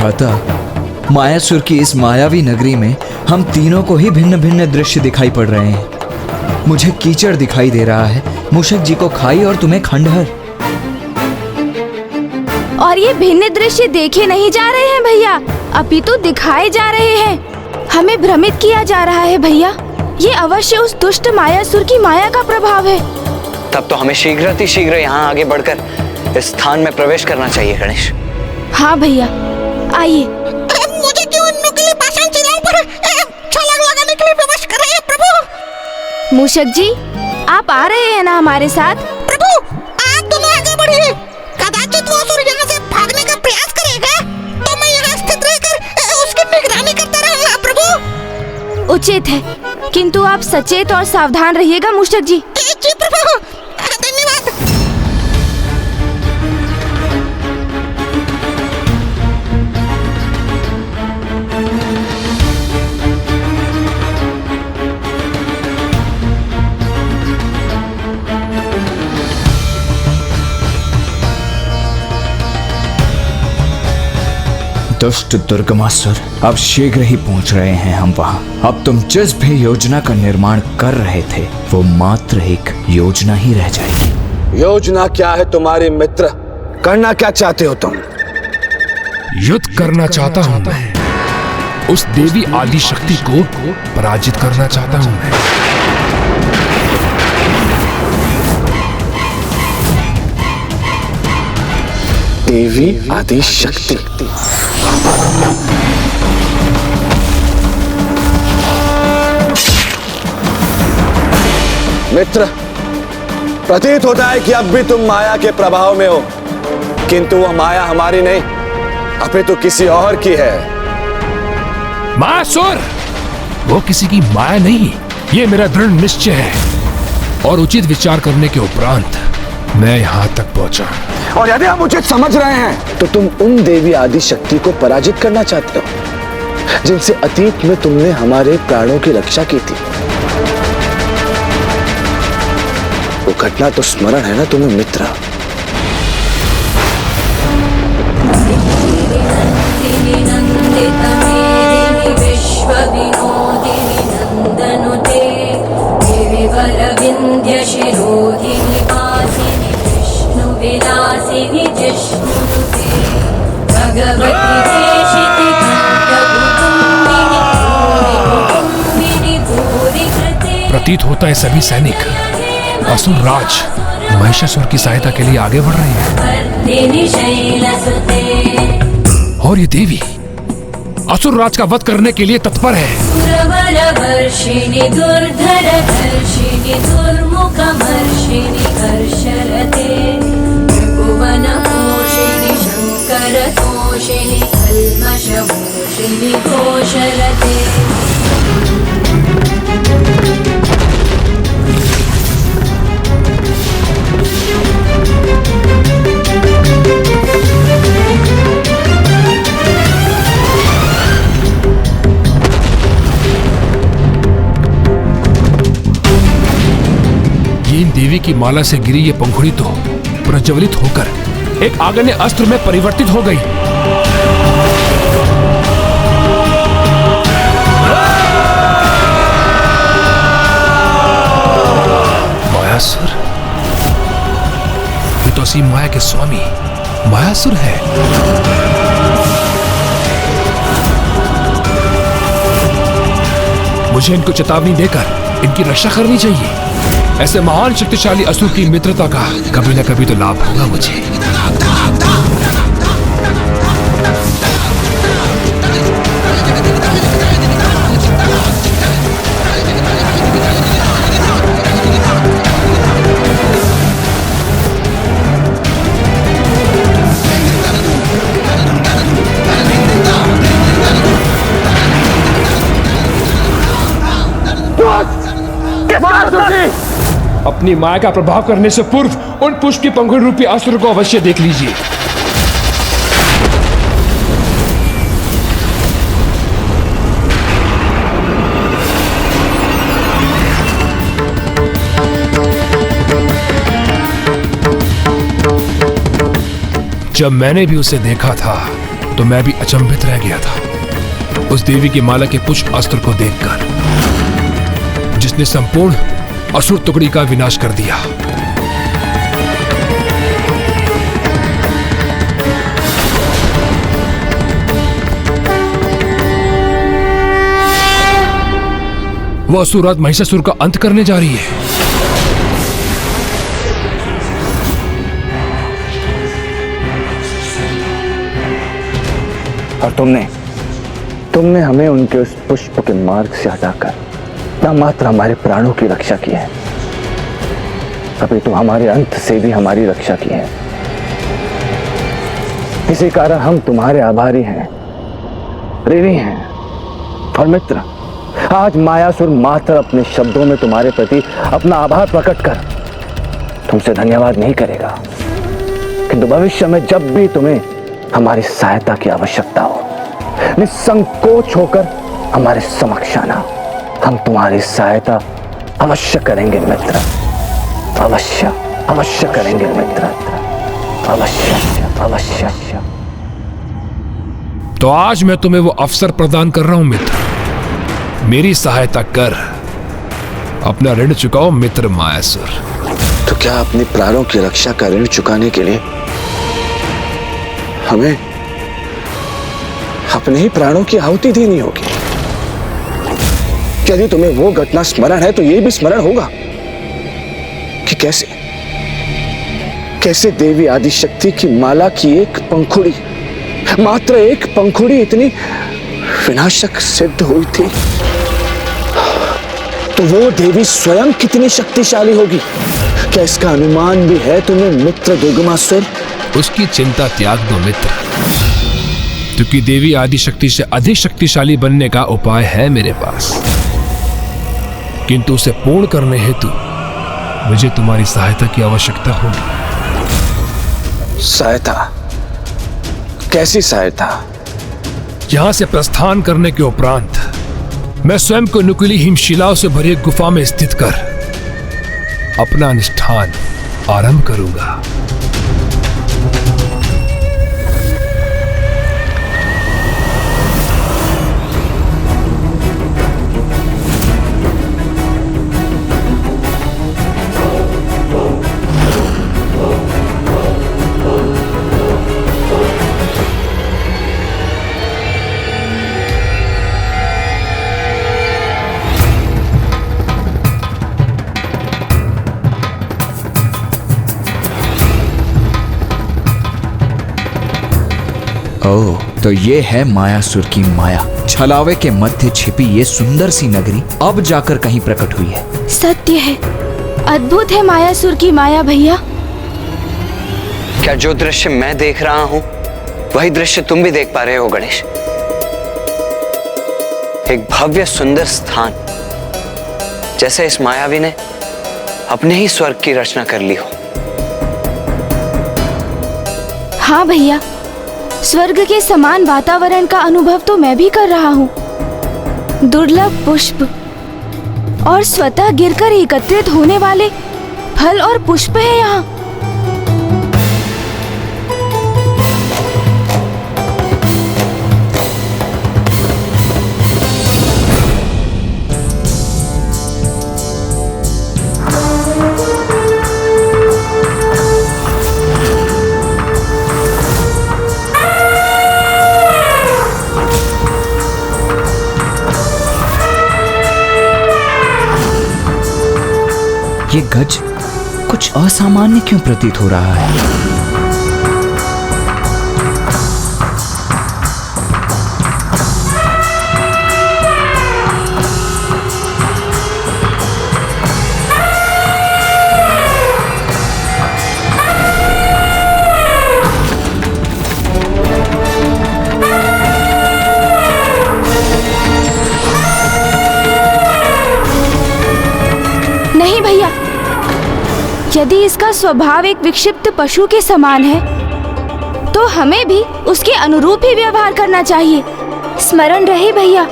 भ्राता, मायासुर की इस मायावी नगरी में हम तीनों को ही भिन्न भिन्न दृश्य दिखाई पड़ रहे हैं। मुझे कीचड़ दिखाई दे रहा है, मूषक जी को खाई और तुम्हें खंडहर। और ये भिन्न दृश्य देखे नहीं जा रहे हैं भैया, अपितु दिखाए जा रहे हैं। हमें भ्रमित किया जा रहा है भैया। ये अवश्य उस दुष्ट मायासुर की माया का प्रभाव है। तब तो हमें शीघ्र यहाँ आगे बढ़कर इस स्थान में प्रवेश करना चाहिए गणेश। हाँ भैया, आइए। मुझे क्यों उन नुकीले पाषाण शिलाओं पर छलांग लगाने के लिए विवश कर रहे हैं प्रभु? मूषक जी, आप आ रहे हैं ना हमारे साथ? प्रभु, आप दोनों आगे बढ़िए। कदाचित वो असुर यहाँ से भागने का प्रयास करेगा, तो मैं यहाँ स्थित रहकर उसकी निगरानी करता रहूंगा प्रभु। उचित है, किंतु आप सचेत और सावधान रहिएगा मूषक जी। जी प्रभु, धन्यवाद। दुष्ट दुर्गमासुर, अब शीघ्र ही पहुंच रहे हैं हम वहां। अब तुम जिस भी योजना का निर्माण कर रहे थे वो मात्र एक योजना ही रह जाएगी। योजना क्या है तुम्हारे मित्र? करना क्या चाहते हो तुम? युद्ध करना चाहता हूं मैं। उस देवी आदि शक्ति को पराजित करना चाहता हूं मैं। देवी आदि शक्ति। मित्र, प्रतीत होता है कि अब भी तुम माया के प्रभाव में हो, किंतु वह माया हमारी नहीं, अपितु किसी और की है। मायासुर, वो किसी की माया नहीं, ये मेरा दृढ़ निश्चय है। और उचित विचार करने के उपरांत मैं यहाँ तक पहुंचा। और यदि हम उचित समझ रहे हैं तो तुम उन देवी आदि शक्ति को पराजित करना चाहते हो जिनसे अतीत में तुमने हमारे प्राणों की रक्षा की थी। वो घटना तो स्मरण है ना तुम्हें मित्र? प्रतीत होता है सभी सैनिक असुर राज महिषासुर की सहायता के लिए आगे बढ़ रहे हैं। और ये देवी असुर राज का वध करने के लिए तत्पर है। इन देवी की माला से गिरी ये पंखुड़ी तो प्रज्वलित होकर एक आग्नेय अस्त्र में परिवर्तित हो गई। मायासुर, ये तो असीम माया के स्वामी मायासुर है। मुझे इनको चेतावनी देकर इनकी रक्षा करनी चाहिए। ऐसे महान शक्तिशाली असुर की मित्रता का कभी न कभी तो लाभ होगा मुझे। अपनी माया का प्रभाव करने से पूर्व उन पुष्प की पंखुड़ी रूपी असुर को अवश्य देख लीजिए। जब मैंने भी उसे देखा था तो मैं भी अचंभित रह गया था उस देवी की माला के पुष्प अस्त्र को देखकर, जिसने संपूर्ण असुर टुकड़ी का विनाश कर दिया। वह असुर महिषासुर का अंत करने जा रही है। और तुमने हमें उनके उस पुष्प के मार्ग से हटाकर ना मात्र हमारे प्राणों की रक्षा की है, अभी तो हमारे अंत से भी हमारी रक्षा की है। इसी कारण हम तुम्हारे आभारी हैं, ऋणी हैं। और मित्र, आज मायासुर मात्र अपने शब्दों में तुम्हारे प्रति अपना आभार प्रकट कर तुमसे धन्यवाद नहीं करेगा, किंतु भविष्य में जब भी तुम्हें हमारी सहायता की आवश्यकता हो, निसंकोच होकर हमारे समक्ष आना। हम तुम्हारी सहायता अवश्य करेंगे मित्र, अवश्य करेंगे मित्र, अवश्य। तो आज मैं तुम्हें वो अवसर प्रदान कर रहा हूं मित्र, मेरी सहायता कर, अपना ऋण चुकाओ मित्र मायासुर। तो क्या अपने प्राणों की रक्षा का ऋण चुकाने के लिए हमें अपने ही प्राणों की आहुति देनी होगी? यदि तुम्हें वो घटना स्मरण है तो यह भी स्मरण होगा कि कैसे देवी आदिशक्ति की माला की एक पंखुड़ी, मात्र एक पंखुड़ी इतनी विनाशक सिद्ध हुई थी। तो वो देवी स्वयं कितनी शक्तिशाली होगी, क्या इसका अनुमान भी है तुम्हें मित्र दुर्गमासुर? उसकी चिंता त्याग दो मित्र, क्योंकि देवी आदिशक्ति से अधिक शक्तिशाली बनने का उपाय है मेरे पास, किंतु उसे पूर्ण करने हेतु मुझे तुम्हारी सहायता की आवश्यकता होगी। सहायता? कैसी सहायता? यहां से प्रस्थान करने के उपरांत मैं स्वयं को नुकीली हिमशिलाओं से भरी एक गुफा में स्थित कर अपना अनुष्ठान आरंभ करूंगा। ओह, तो ये है मायासुर की माया। छलावे के मध्य छिपी ये सुंदर सी नगरी अब जाकर कहीं प्रकट हुई है। सत्य है, अद्भुत है मायासुर की माया भैया। क्या जो दृश्य मैं देख रहा हूं वही दृश्य तुम भी देख पा रहे हो गणेश? एक भव्य सुंदर स्थान, जैसे इस मायावी ने अपने ही स्वर्ग की रचना कर ली हो। हाँ भैया, स्वर्ग के समान वातावरण का अनुभव तो मैं भी कर रहा हूँ। दुर्लभ पुष्प और स्वतः गिरकर एकत्रित होने वाले फल और पुष्प है यहाँ। ये गज कुछ असामान्य क्यों प्रतीत हो रहा है? नहीं भैया, यदि इसका स्वभाव एक विक्षिप्त पशु के समान है तो हमें भी उसके अनुरूप ही व्यवहार करना चाहिए। स्मरण रहे भैया,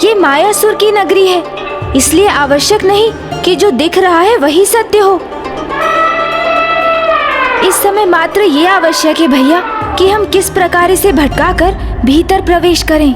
ये मायासुर की नगरी है, इसलिए आवश्यक नहीं कि जो दिख रहा है वही सत्य हो। इस समय मात्र ये आवश्यक है भैया कि हम किस प्रकार इसे भटकाकर भीतर प्रवेश करें।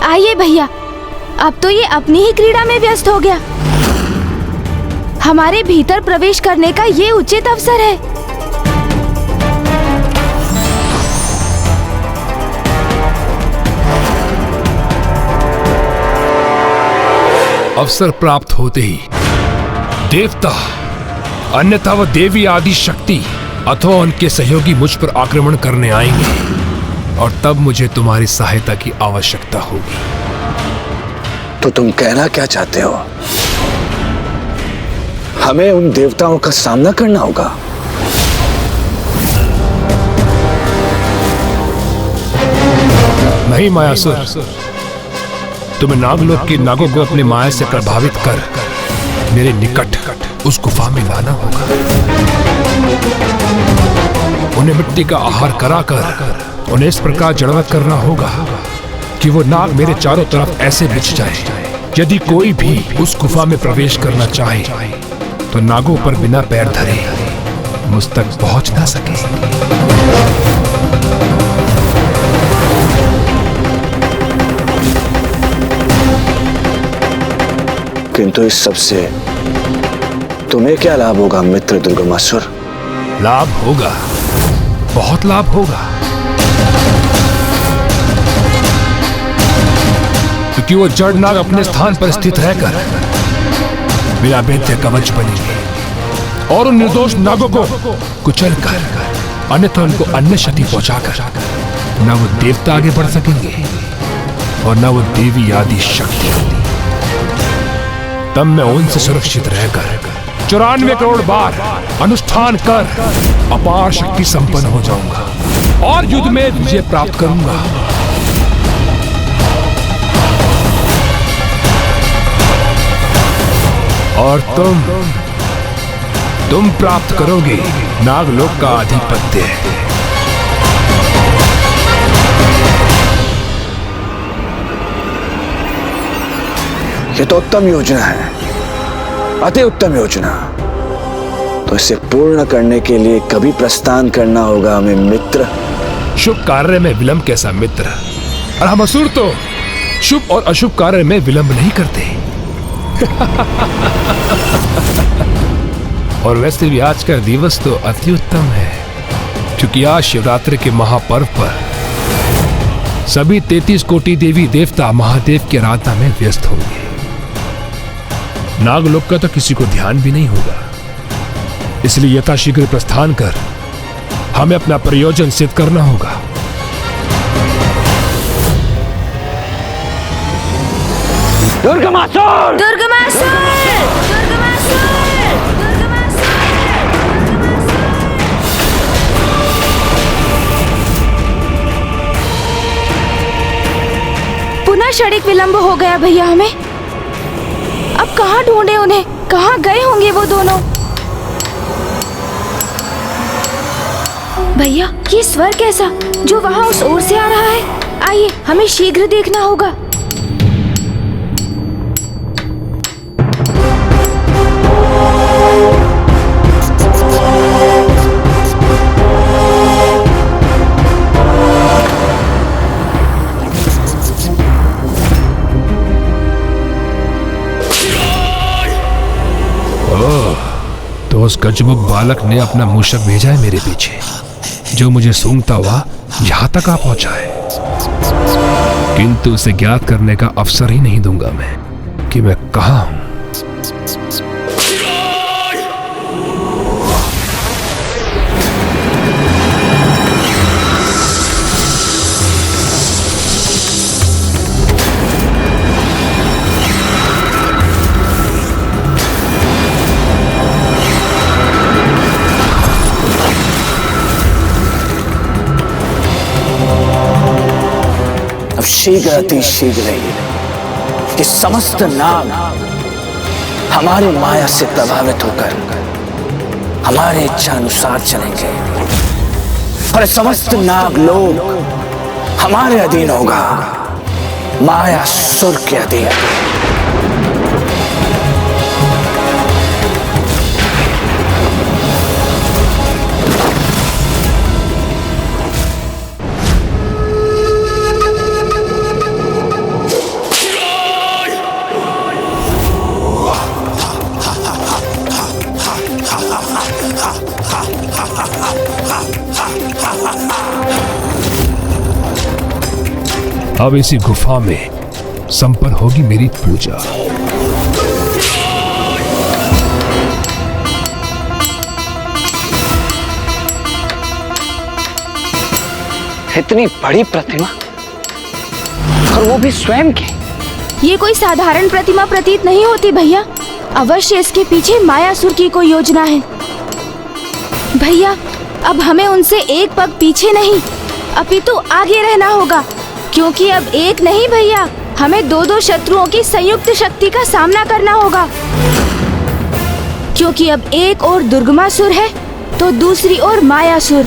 आइए भैया, अब तो ये अपनी ही क्रीड़ा में व्यस्त हो गया। हमारे भीतर प्रवेश करने का ये उचित अवसर है। अवसर प्राप्त होते ही देवता, अन्यथा वह देवी आदि शक्ति अथवा उनके सहयोगी मुझ पर आक्रमण करने आएंगे और तब मुझे तुम्हारी सहायता की आवश्यकता होगी। तो तुम कहना क्या चाहते हो? हमें उन देवताओं का सामना करना होगा? नहीं मायासुर, तुम्हें नागलोक के नागों को अपनी माया से प्रभावित कर मेरे निकट उस गुफा में लाना होगा। उन्हें मिट्टी का आहार कराकर उन्हें इस प्रकार जड़वत करना होगा कि वो नाग मेरे चारों तरफ ऐसे बिछ जाए, यदि कोई भी उस गुफा में प्रवेश करना चाहे तो नागों पर बिना पैर धरे मुझ तक पहुंच ना सके। किंतु इस सबसे तुम्हें क्या लाभ होगा मित्र दुर्गमासुर? लाभ होगा, बहुत लाभ होगा, क्योंकि वो जड़ नाग अपने स्थान पर स्थित रहकर मेरा भेद्य कवच बनेंगे और उन निर्दोष नागों को कुचल कर, अन्यथा उनको अन्य क्षति पहुंचाकर न वो देवता आगे बढ़ सकेंगे और न वो देवी आदि शक्ति। तब मैं उनसे सुरक्षित रहकर 94 करोड़ बार अनुष्ठान कर अपार शक्ति संपन्न हो जाऊंगा और युद्ध में विजय प्राप्त करूंगा। और तुम प्राप्त करोगे नागलोक का आधिपत्य। ये तो उत्तम योजना है, अति उत्तम योजना। तो इसे पूर्ण करने के लिए कभी प्रस्थान करना होगा हमें मित्र? शुभ कार्य में विलंब कैसा मित्र? और हम असुर तो शुभ और अशुभ कार्य में विलंब नहीं करते। और वैसे भी आज का दिवस तो अति उत्तम है, क्योंकि आज शिवरात्रि के महापर्व पर सभी 33 कोटि देवी देवता महादेव की आराधना में व्यस्त होंगे। नागलोक का तो किसी को ध्यान भी नहीं होगा, इसलिए यथाशीघ्र प्रस्थान कर हमें अपना प्रयोजन सिद्ध करना होगा। दुर्गमासुर! दुर्गमासुर! पुनः क्षणिक विलंब हो गया भैया हमें। अब कहाँ ढूंढे उन्हें? कहाँ गए होंगे वो दोनों? भैया, ये स्वर कैसा जो वहाँ उस ओर से आ रहा है? आइए, हमें शीघ्र देखना होगा। तो उस गजमुख बालक ने अपना मूषक भेजा है मेरे पीछे, जो मुझे सूंघता हुआ यहां तक आ पहुंचा है। किंतु उसे ज्ञात करने का अवसर ही नहीं दूंगा मैं कि मैं कहां हूं। शीघ्र ही कि समस्त नाग हमारी माया से प्रभावित होकर हमारे इच्छा अनुसार चलेंगे और समस्त नाग लोग हमारे अधीन होगा, माया सुर के अधीन। अब इसी गुफा में संपन्न होगी मेरी पूजा। इतनी बड़ी प्रतिमा, और वो भी स्वयं की। ये कोई साधारण प्रतिमा प्रतीत नहीं होती भैया। अवश्य इसके पीछे मायासुर की कोई योजना है। भैया, अब हमें उनसे एक पग पीछे नहीं अपितु आगे रहना होगा, क्योंकि अब एक नहीं भैया, हमें दो शत्रुओं की संयुक्त शक्ति का सामना करना होगा। क्योंकि अब एक ओर दुर्गमासुर है तो दूसरी ओर मायासुर।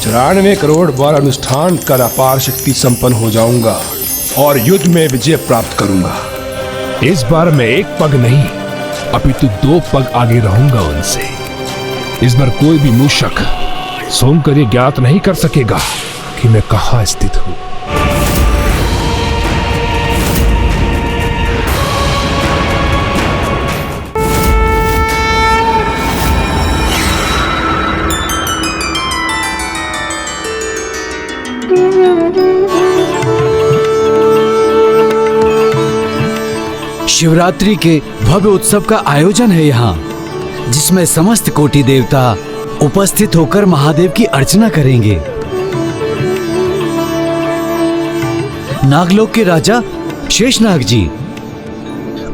चौरानवे करोड़ बार अनुष्ठान कर अपार शक्ति संपन्न हो जाऊंगा और युद्ध में विजय प्राप्त करूंगा। इस बार मैं एक पग नहीं अपितु 2 पग आगे रहूंगा उनसे। इस बार कोई भी मूषक सोमकर ये ज्ञात नहीं कर सकेगा कि मैं कहाँ स्थित हूं। शिवरात्रि के भव्य उत्सव का आयोजन है यहाँ, जिसमें समस्त कोटि देवता उपस्थित होकर महादेव की अर्चना करेंगे। नागलोक के राजा शेषनाग जी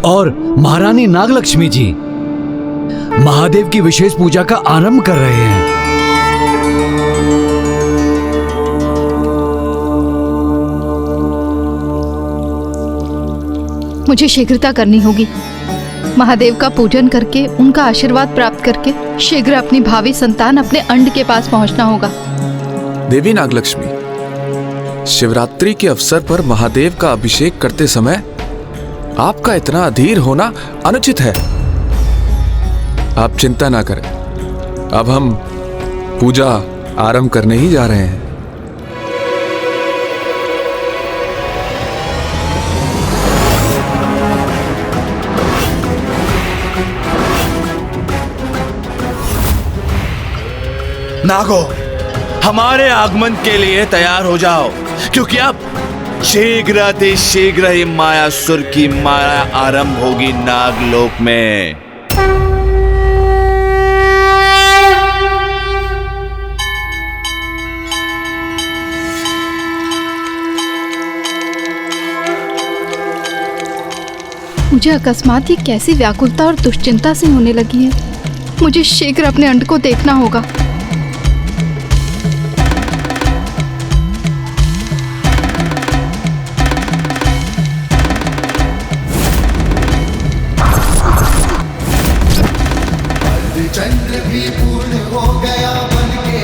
और महारानी नागलक्ष्मी जी महादेव की विशेष पूजा का आरंभ कर रहे हैं। मुझे शीघ्रता करनी होगी। महादेव का पूजन करके उनका आशीर्वाद प्राप्त करके शीघ्र अपनी भावी संतान अपने अंड के पास पहुंचना होगा। देवी नागलक्ष्मी, शिवरात्रि के अवसर पर महादेव का अभिषेक करते समय आपका इतना अधीर होना अनुचित है। आप चिंता ना करें, अब हम पूजा आरंभ करने ही जा रहे हैं। नागो, हमारे आगमन के लिए तैयार हो जाओ, क्योंकि अब शीघ्र ही मायासुर की माया आरंभ होगी नागलोक में। मुझे अकस्मात ही कैसी व्याकुलता और दुश्चिंता से होने लगी है। मुझे शीघ्र अपने अंड को देखना होगा। चंद्र भी पूर्ण हो गया बन के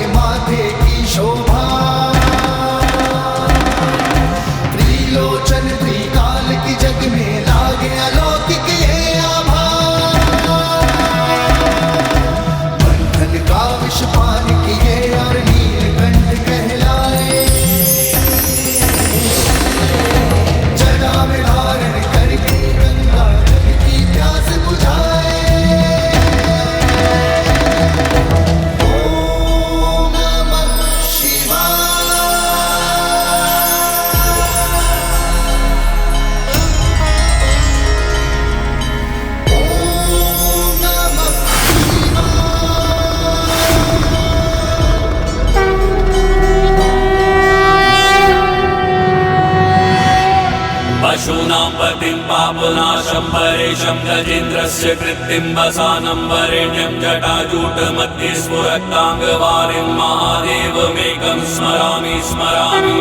शापनाशं परेशं गजेन्द्रस्य कृत्तिं वसानं वरेण्यं जटाजूटमध्ये स्फुरक्ताङ्गवारिं महादेवमेकं स्मरामि स्मरामि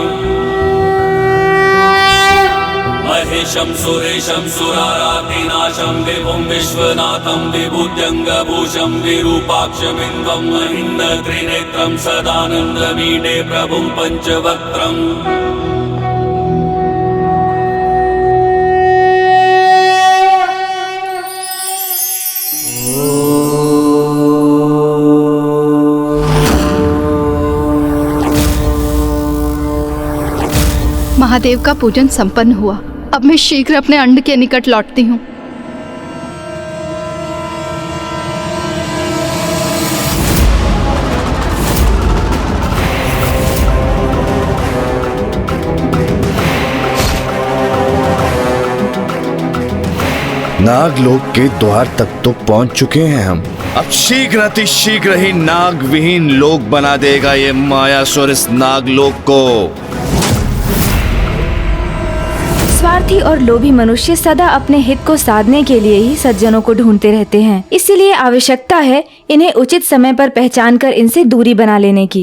महेशं सुरेशं सुरारातिनाशं विभुं विश्वनाथं विभुजङ्गभूषं विरूपाक्षमिन्द्वं महिन्द त्रिनेत्रं सदानन्दमीडे प्रभुं पञ्चवक्त्रम् महादेव का पूजन संपन्न हुआ। अब मैं शीघ्र अपने अंड के निकट लौटती हूँ। नागलोक के द्वार तक तो पहुंच चुके हैं हम। अब शीघ्र अतिशीघ्र ही नाग विहीन लोक बना देगा ये मायासुर इस नागलोक को। स्वार्थी और लोभी मनुष्य सदा अपने हित को साधने के लिए ही सज्जनों को ढूंढते रहते हैं। इसीलिए आवश्यकता है इन्हें उचित समय पर पहचान कर इनसे दूरी बना लेने की।